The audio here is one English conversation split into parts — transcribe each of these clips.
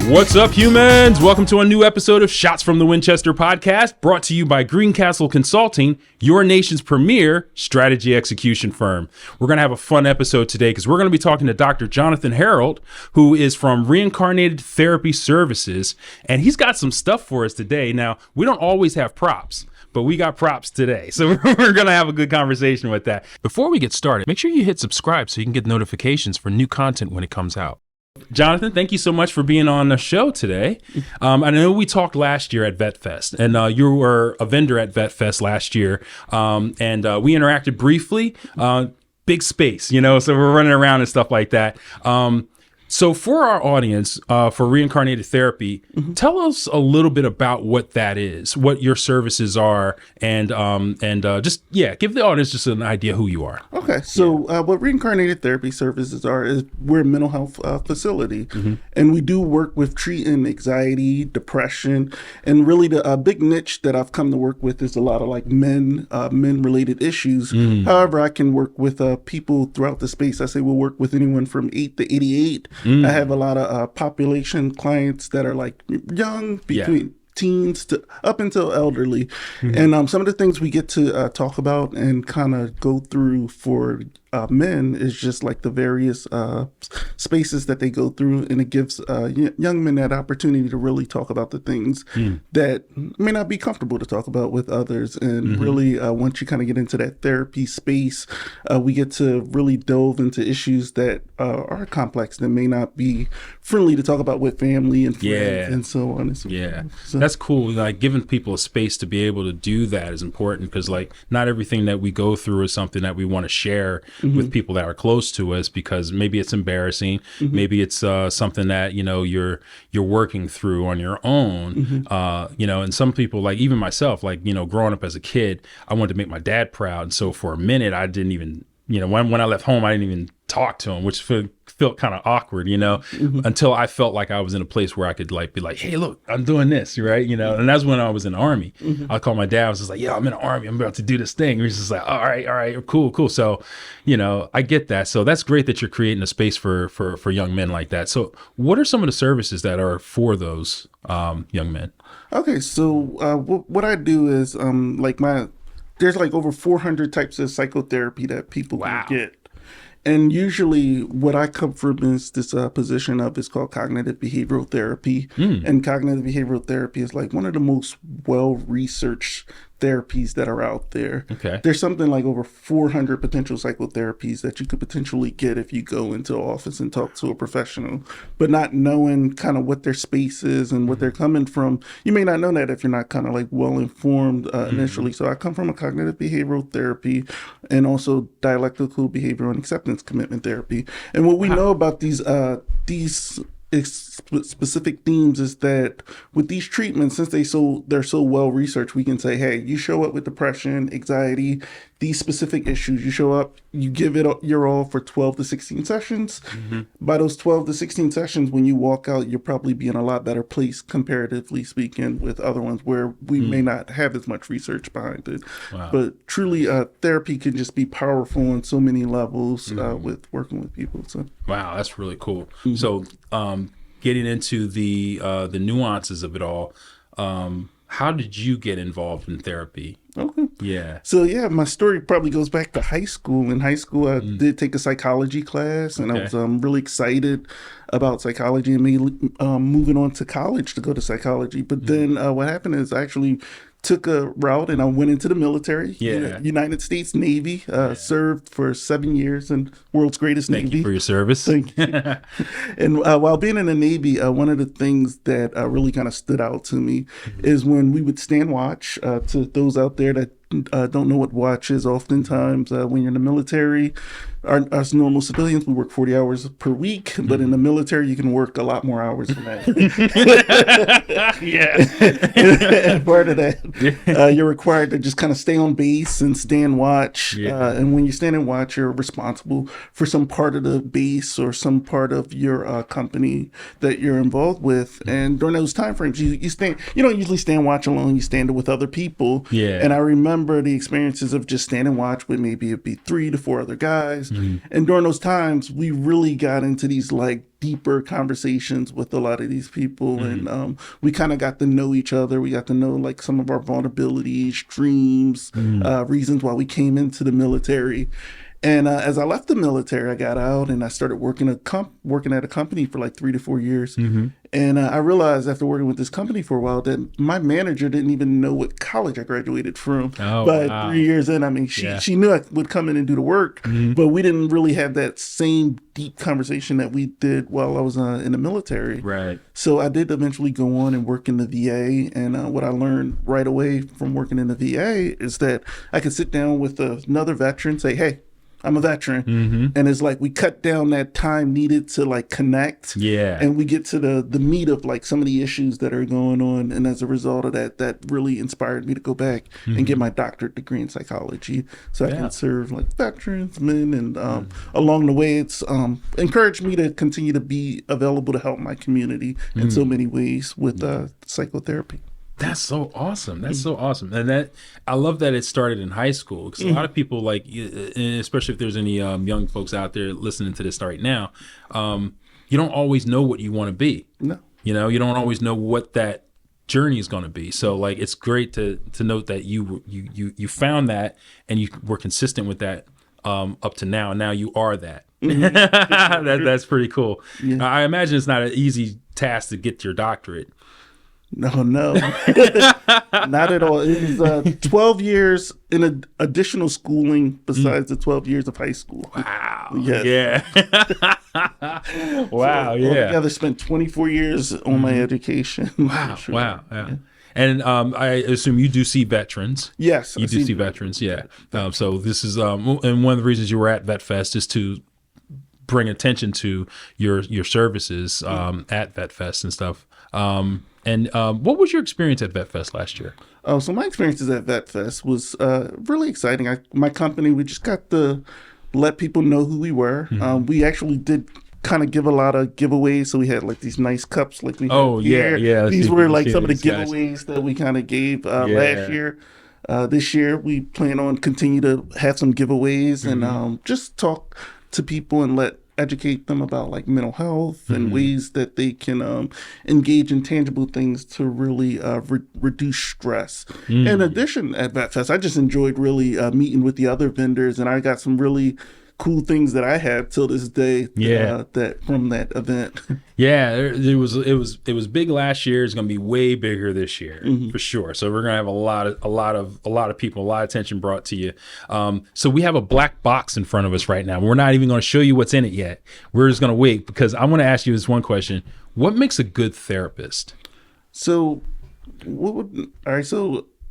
What's up, humans? Welcome to a new episode of Shots from the Winchester podcast, brought to you by Greencastle Consulting, your nation's premier strategy execution firm. We're going to have a fun episode today because we're going to be talking to Dr. Jonathan Harold, who is from Reincarnated Therapy Services, and he's got some stuff for us today. Now, we don't always have props, but we got props today. So we're going to have a good conversation with that. Before we get started, make sure you hit subscribe so you can get notifications for new content when it comes out. Jonathan, thank you so much for being on the show today. I know we talked last year at VetFest, and you were a vendor at VetFest last year, and we interacted briefly. Big space, so we're running around and stuff like that. So for our audience, for Reincarnated Therapy, tell us a little bit about what that is, what your services are, and give the audience just an idea who you are. Okay, so what Reincarnated Therapy Services are is we're a mental health facility, and we do work with treating anxiety, depression, and really the big niche that I've come to work with is a lot of like men-related issues. However, I can work with people throughout the space. I say we'll work with anyone from 8 to 88. I have a lot of population clients that are like young, between teens to up until elderly. And some of the things we get to talk about and kind of go through for men is just like the various spaces that they go through, and it gives young men that opportunity to really talk about the things that may not be comfortable to talk about with others. And really, once you kind of get into that therapy space, we get to really delve into issues that are complex that may not be friendly to talk about with family and friends and so on and so forth. So that's cool. Like giving people a space to be able to do that is important, because like not everything that we go through is something that we want to share with people that are close to us, because maybe it's embarrassing, maybe it's something that you're working through on your own. And some people, like even myself, like growing up as a kid, I wanted to make my dad proud, and so for a minute I didn't even when I left home I didn't even talk to him, which felt kind of awkward, until I felt like I was in a place where I could like be like, hey, look, I'm doing this, right? And that's when I was in the Army. I called my dad. I was just like, yeah, I'm in the Army. I'm about to do this thing. He was just like, all right, cool. So, I get that. So that's great that you're creating a space for young men like that. So what are some of the services that are for those young men? Okay, so what I do is there's like over 400 types of psychotherapy that people can get. And usually what I come from is this position of, it's called cognitive behavioral therapy. And cognitive behavioral therapy is like one of the most well-researched therapies that are out there. Okay. There's something like over 400 potential psychotherapies that you could potentially get if you go into an office and talk to a professional, but not knowing kind of what their space is and what they're coming from. You may not know that if you're not kind of like well informed initially. So I come from a cognitive behavioral therapy and also dialectical behavioral and acceptance commitment therapy. And what we know about these specific themes is that with these treatments, since they're so well researched, we can say, hey, you show up with depression, anxiety, these specific issues, you show up, you give it your all for 12 to 16 sessions. By those 12 to 16 sessions, when you walk out, you'll probably be in a lot better place, comparatively speaking, with other ones where we may not have as much research behind it. But truly, therapy can just be powerful on so many levels with working with people. So wow, that's really cool. So getting into the nuances of it all, how did you get involved in therapy? Okay. Yeah. So my story probably goes back to high school. In high school, I did take a psychology class, and I was really excited about psychology and me moving on to college to go to psychology. But then what happened is I actually took a route and I went into the military, United States Navy, served for 7 years in world's greatest Navy. Thank you for your service. Thank you. And while being in the Navy, one of the things that really kind of stood out to me is when we would stand watch. To those out there that don't know what watch is, oftentimes when you're in the military, us normal civilians, we work 40 hours per week, but in the military, you can work a lot more hours than that. And part of that, you're required to just kind of stay on base and stand watch. And when you stand and watch, you're responsible for some part of the base or some part of your company that you're involved with. And during those time frames, you don't usually stand watch alone. You stand with other people. And I remember the experiences of just standing watch with maybe it'd be 3 to 4 other guys. And during those times, we really got into these like deeper conversations with a lot of these people, and we kind of got to know each other. We got to know like some of our vulnerabilities, dreams, reasons why we came into the military. And as I left the military, I got out and I started working at a company for like 3 to 4 years. And I realized after working with this company for a while that my manager didn't even know what college I graduated from. But 3 years in, I mean, she knew I would come in and do the work, but we didn't really have that same deep conversation that we did while I was in the military. Right. So I did eventually go on and work in the VA. And what I learned right away from working in the VA is that I could sit down with another veteran, say, hey, I'm a veteran. And it's like we cut down that time needed to like connect. Yeah. And we get to the meat of like some of the issues that are going on. And as a result of that, that really inspired me to go back and get my doctorate degree in psychology so I can serve like veterans, men. And along the way, it's encouraged me to continue to be available to help my community in so many ways with psychotherapy. That's so awesome. That's so awesome. And that, I love that it started in high school, because a lot of people, like, especially if there's any young folks out there listening to this right now, you don't always know what you want to be. No. You know, you don't always know what that journey is going to be. So like, it's great to note that you found that and you were consistent with that up to now. And now you are that. That's pretty cool. Yeah. I imagine it's not an easy task to get your doctorate. No, not at all. It was 12 years in additional schooling besides the 12 years of high school. Wow. Yes. Yeah. Wow. So, altogether spent 24 years on my education. Wow. Sure. Wow. Yeah. And I assume you do see veterans. Yes. You do see veterans. Yeah. So this is, and one of the reasons you were at VetFest is to bring attention to your services at VetFest and stuff. And what was your experience at VetFest last year? Oh, so my experiences at VetFest was really exciting. My company, we just got to let people know who we were. We actually did kind of give a lot of giveaways. So we had like these nice cups like we had here. Yeah. These were like some of the giveaways that we kind of gave last year. This year, we plan on continue to have some giveaways and just talk to people and educate them about like mental health and ways that they can engage in tangible things to really reduce stress. In addition, at VetFest, I just enjoyed really meeting with the other vendors, and I got some really cool things that I have till this day. That from that event. Yeah, it was big last year. It's going to be way bigger this year for sure. So we're going to have a lot of people, a lot of attention brought to you. So we have a black box in front of us right now. We're not even going to show you what's in it yet. We're just going to wait, because I want to ask you this one question: what makes a good therapist? So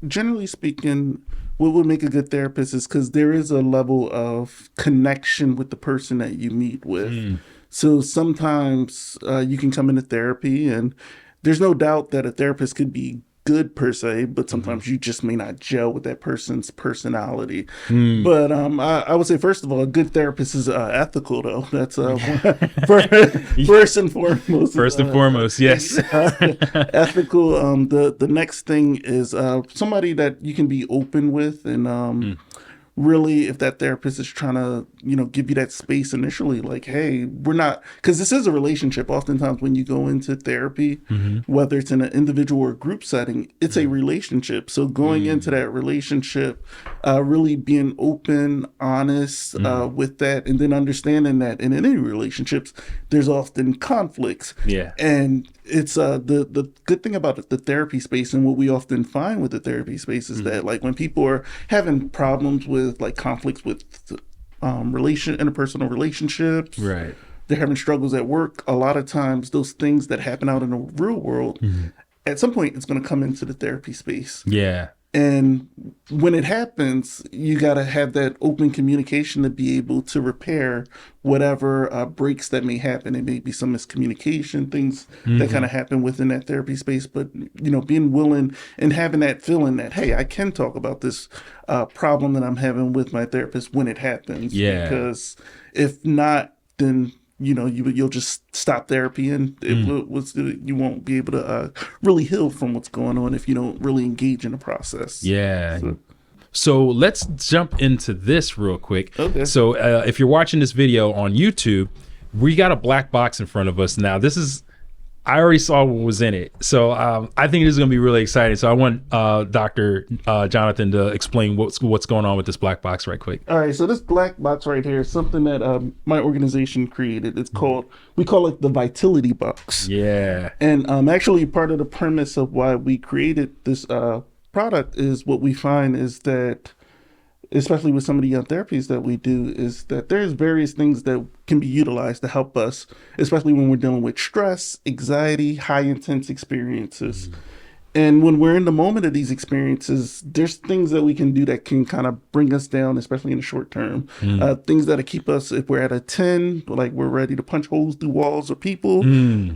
generally speaking, what would make a good therapist is because there is a level of connection with the person that you meet with. So sometimes you can come into therapy, and there's no doubt that a therapist could be good per se, but sometimes you just may not gel with that person's personality. But I would say, first of all, a good therapist is ethical, though. That's first and foremost. First and foremost, yes. Ethical. The next thing is somebody that you can be open with, and really, if that therapist is trying to, give you that space initially, like, hey, we're not, because this is a relationship. Oftentimes when you go into therapy, whether it's in an individual or group setting, it's a relationship. So going into that relationship, really being open, honest with that, and then understanding that in any relationships, there's often conflicts. Yeah. And it's the good thing about the therapy space, and what we often find with the therapy space is that, like, when people are having problems with like conflicts with interpersonal relationships, right, they're having struggles at work, a lot of times those things that happen out in the real world, at some point it's going to come into the therapy space. Yeah. And when it happens, you got to have that open communication to be able to repair whatever breaks that may happen. It may be some miscommunication, things that kind of happen within that therapy space. But, being willing and having that feeling that, hey, I can talk about this problem that I'm having with my therapist when it happens. Yeah. Because if not, then you'll just stop therapy, and you won't be able to really heal from what's going on if you don't really engage in the process. Yeah. So let's jump into this real quick. Okay. So if you're watching this video on YouTube, we got a black box in front of us now. I already saw what was in it, so I think this is going to be really exciting. So I want Dr. Jonathan to explain what's going on with this black box right quick. All right, so this black box right here is something that my organization created. It's we call it the Vitality Box. Yeah. And actually part of the premise of why we created this product is what we find is that, especially with some of the therapies that we do, is that there's various things that can be utilized to help us, especially when we're dealing with stress, anxiety, high intense experiences. And when we're in the moment of these experiences, there's things that we can do that can kind of bring us down, especially in the short term. Things that'll keep us, if we're at a 10, like we're ready to punch holes through walls or people,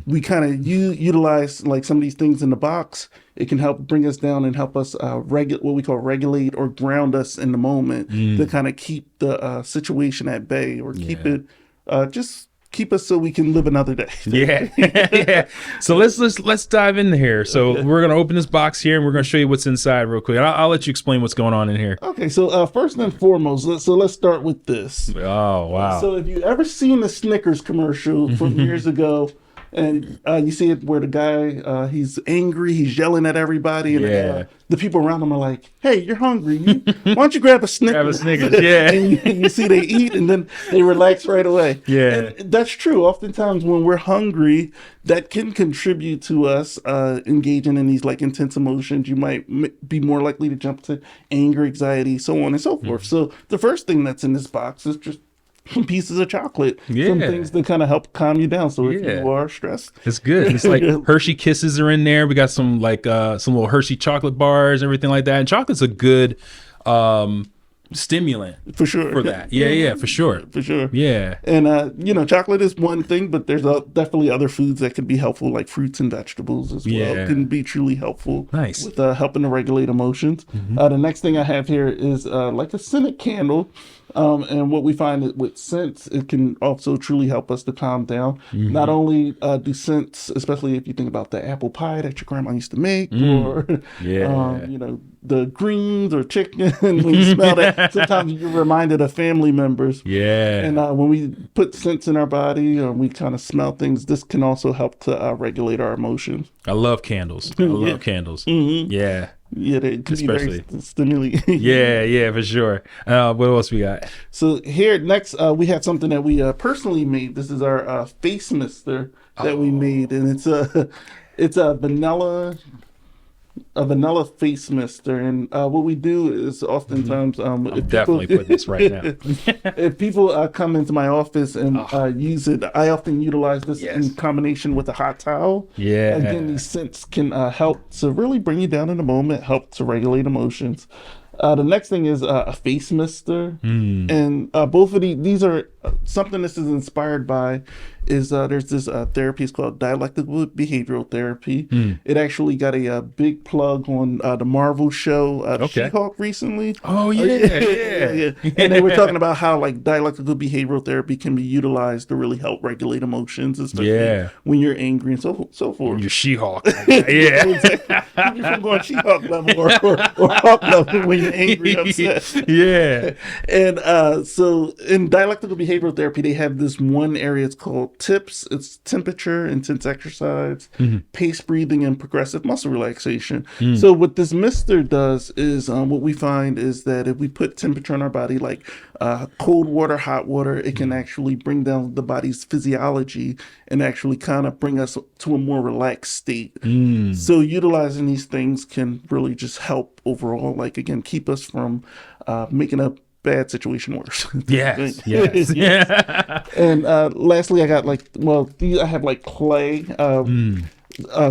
we kind of utilize like some of these things in the box. It can help bring us down and help us what we call regulate or ground us in the moment to kind of keep the situation at bay or keep it keep us so we can live another day. Yeah. So let's dive in here. So we're gonna open this box here and we're gonna show you what's inside real quick. I'll let you explain what's going on in here. Okay, so first and foremost, let's start with this. Oh wow. So if you ever seen the Snickers commercial from years ago, and you see it where the guy he's angry, he's yelling at everybody, and the people around him are like, "Hey, you're hungry. Why don't you grab a Snickers?" Grab a Snickers, yeah. And you see they eat, and then they relax right away. Yeah, and that's true. Oftentimes, when we're hungry, that can contribute to us engaging in these like intense emotions. You might be more likely to jump to anger, anxiety, so on and so forth. So the first thing that's in this box is just some pieces of chocolate, some things that kind of help calm you down. So if you are stressed, it's good. It's like Hershey Kisses are in there. We got some like some little Hershey chocolate bars, everything like that. And chocolate's a good stimulant for sure for that. Yeah, for sure. Yeah. And chocolate is one thing, but there's definitely other foods that can be helpful, like fruits and vegetables as well can be truly helpful with helping to regulate emotions. The next thing I have here is like a scented candle. And what we find is with scents, it can also truly help us to calm down. Not only do scents, especially if you think about the apple pie that your grandma used to make, or the greens or chicken, when you smell that, sometimes you're reminded of family members. And when we put scents in our body, or we kind of smell things, this can also help to regulate our emotions. I love candles. I love candles. Yeah, they can especially be very stimulating. yeah, for sure. What else we got? So here next, we have something that we personally made. This is our face mister that we made, and it's a vanilla face mister. And what we do is oftentimes I'm definitely putting this right now. If people come into my office and use it, I often utilize this in combination with a hot towel. Again, these scents can help to really bring you down in the moment, help to regulate emotions. The next thing is a face mister, and both of these are something this is inspired by. There's this therapy, it's called dialectical behavioral therapy. It actually got a big plug on the Marvel show She-Hulk recently. Yeah. And they were talking about how like dialectical behavioral therapy can be utilized to really help regulate emotions, especially when you're angry and so forth. You're She-Hulk. Exactly. Keep you from going She-Hulk level or Hulk level when you're angry, upset. And so in dialectical behavioral therapy, they have this one area, it's called TIPS. It's temperature, intense exercise, pace breathing, and progressive muscle relaxation. So what this mister does is what we find is that if we put temperature on our body, like cold water, hot water, it can actually bring down the body's physiology and actually kind of bring us to a more relaxed state. So utilizing these things can really just help overall, like again, keep us from making a bad situation worse. Yes. And lastly, I got I have like clay.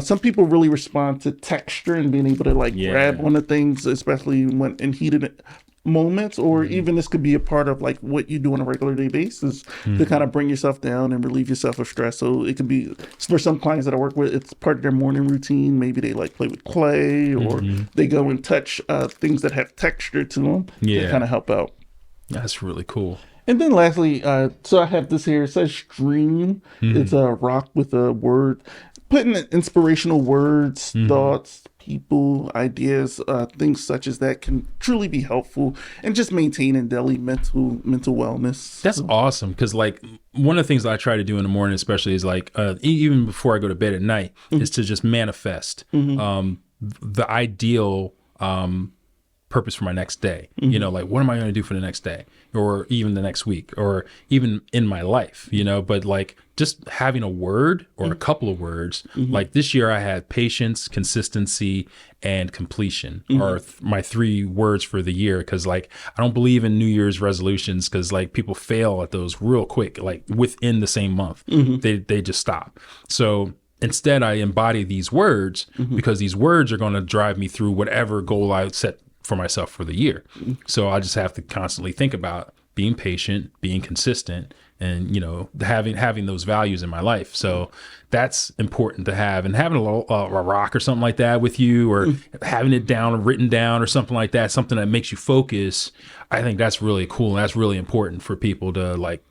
Some people really respond to texture and being able to grab onto things, especially when in heated moments, or even this could be a part of like what you do on a regular day basis to kind of bring yourself down and relieve yourself of stress. So it could be, for some clients that I work with, it's part of their morning routine. Maybe they like play with clay, or they go and touch things that have texture to them to kind of help out. That's really cool. And then lastly, so I have this here, it says stream. It's a rock with a word. putting inspirational words, thoughts, people, ideas, things such as that can truly be helpful and just maintaining daily mental wellness. That's awesome. Cause like one of the things that I try to do in the morning, especially is like, even before I go to bed at night is to just manifest, the ideal, purpose for my next day. You know, like what am I going to do for the next day or even the next week or even in my life, you know, but like just having a word or a couple of words, like this year I had patience, consistency, and completion are my 3 words for the year. Cause like, I don't believe in New Year's resolutions cause like people fail at those real quick, like within the same month, they just stop. So instead I embody these words because these words are going to drive me through whatever goal I set for myself for the year. So I just have to constantly think about being patient, being consistent, and, you know, having those values in my life. So that's important to have, and having a rock or something like that with you, or having it down, written down or something like that, something that makes you focus. I think that's really cool. And that's really important for people to like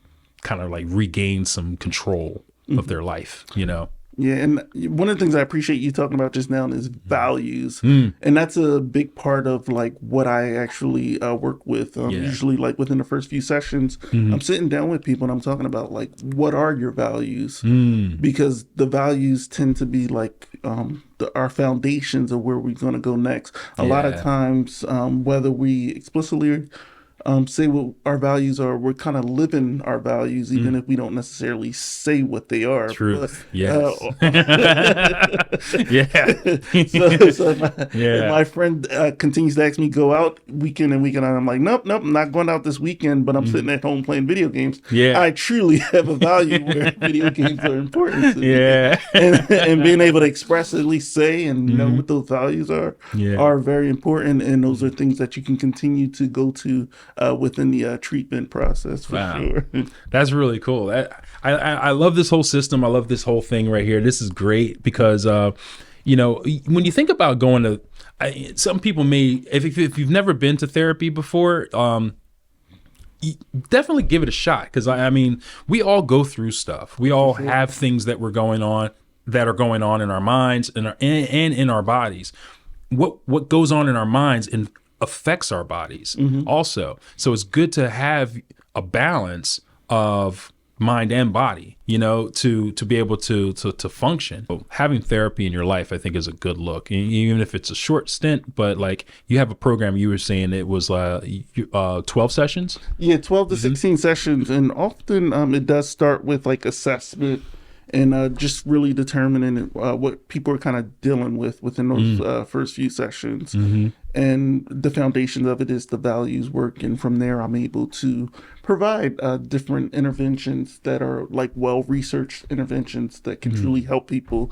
kind of like regain some control of their life, you know? Yeah, and one of the things I appreciate you talking about just now is values, and that's a big part of like what I actually work with. Usually, like within the first few sessions, I'm sitting down with people and I'm talking about like what are your values, because the values tend to be like our foundations of where we're going to go next. A lot of times, whether we explicitly say what our values are, we're kind of living our values, even if we don't necessarily say what they are. Truth. But, Yes. My friend continues to ask me go out weekend in, weekend out. I'm like, nope, I'm not going out this weekend, but I'm sitting at home playing video games. Yeah. I truly have a value where video games are important to me. Yeah. and being able to express, at least say, and know what those values are very important. And those are things that you can continue to go to within the treatment process for sure. That's really cool. I love this whole system. I love this whole thing right here. This is great because, you know, when you think about going to, some people may, if you've never been to therapy before, definitely give it a shot. Because I mean, we all go through stuff. We all have things that are going on in our minds and in our bodies. What goes on in our minds and affects our bodies also. So it's good to have a balance of mind and body, you know, to be able to function. So having therapy in your life, I think, is a good look, even if it's a short stint. But like you have a program, you were saying it was 12 sessions. Yeah, 12 to 16 sessions, and often it does start with like assessment and just really determining what people are kind of dealing with within those first few sessions. And the foundation of it is the values work. And from there, I'm able to provide different interventions that are like well-researched interventions that can truly help people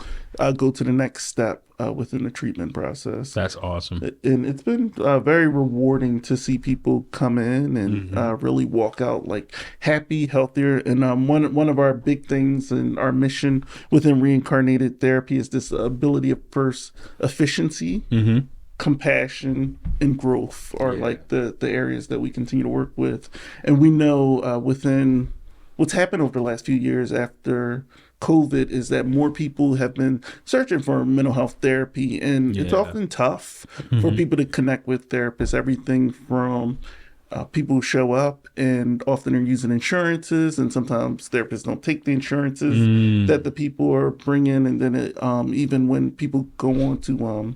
go to the next step within the treatment process. That's awesome. And it's been very rewarding to see people come in and really walk out like happy, healthier. And one of our big things in our mission within Reincarnated Therapy is this ability of first efficiency, compassion, and growth are like the areas that we continue to work with. And we know within what's happened over the last few years after COVID is that more people have been searching for mental health therapy, and it's often tough for people to connect with therapists. Everything from people who show up and often are using insurances, and sometimes therapists don't take the insurances that the people are bringing. And then even when people go on to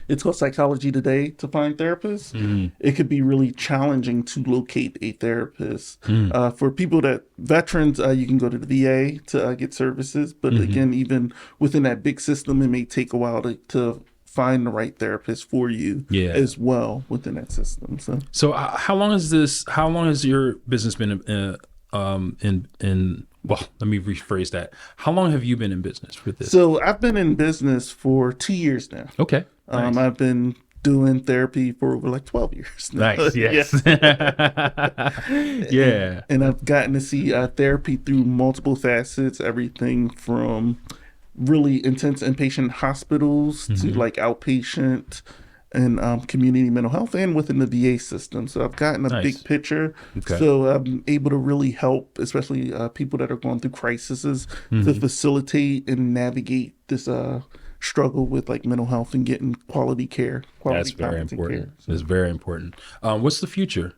it's called Psychology Today to find therapists. It could be really challenging to locate a therapist. For people veterans, you can go to the VA to get services. But again, even within that big system, it may take a while to find the right therapist for you as well within that system. So how long has your business been well, let me rephrase that. How long have you been in business with this? So I've been in business for 2 years now. Okay. Nice. I've been doing therapy for over like 12 years now. Nice, yes. Yeah. And I've gotten to see therapy through multiple facets, everything from really intense inpatient hospitals to like outpatient and community mental health and within the VA system. So I've gotten a big picture. Okay. So I'm able to really help, especially people that are going through crises, to facilitate and navigate this struggle with like mental health and getting quality care. That's very important. It's very important. What's the future?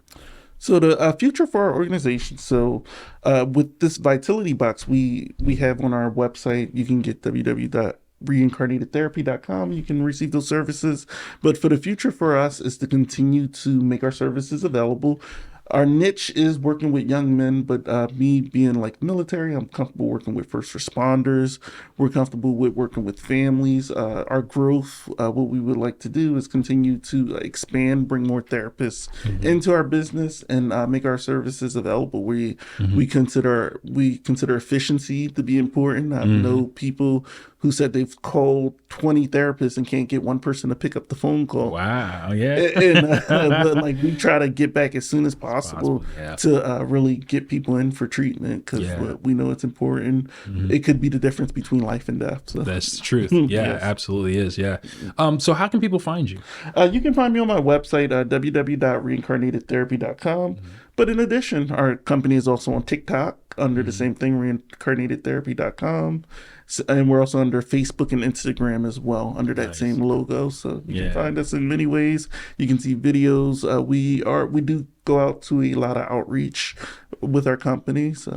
So the future for our organization. So with this Vitality Box, we have on our website, you can get www.reincarnatedtherapy.com. You can receive those services. But for the future for us is to continue to make our services available. Our niche is working with young men, but me being like military, I'm comfortable working with first responders. We're comfortable with working with families. Our growth, what we would like to do is continue to expand, bring more therapists into our business, and make our services available. We consider efficiency to be important. I know people who said they've called 20 therapists and can't get one person to pick up the phone call. Wow, yeah. And like we try to get back as soon as possible to really get people in for treatment because we know it's important. It could be the difference between life and death. So. That's the truth. Yeah, yes. Absolutely is. Yeah. So how can people find you? You can find me on my website, www.reincarnatedtherapy.com. But in addition, our company is also on TikTok under the same thing, reincarnatedtherapy.com. And we're also under Facebook and Instagram as well, under that same logo. So you can find us in many ways. You can see videos. We do go out to a lot of outreach with our company. So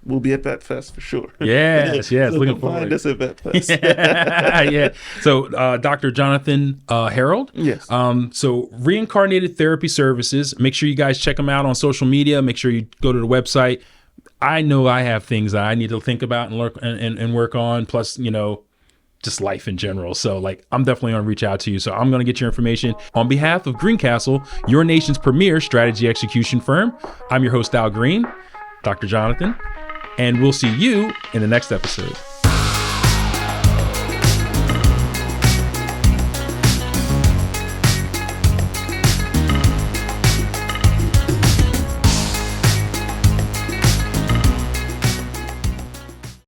we'll be at Vet Fest for sure. Yes. So Looking forward. Find us at Vet Fest. Yeah. So Dr. Jonathan Harold. Yes. So Reincarnated Therapy Services. Make sure you guys check them out on social media. Make sure you go to the website. I know I have things that I need to think about and work on, plus, just life in general. So like, I'm definitely going to reach out to you. So I'm going to get your information on behalf of Greencastle, your nation's premier strategy execution firm. I'm your host, Al Green, Dr. Jonathan, and we'll see you in the next episode.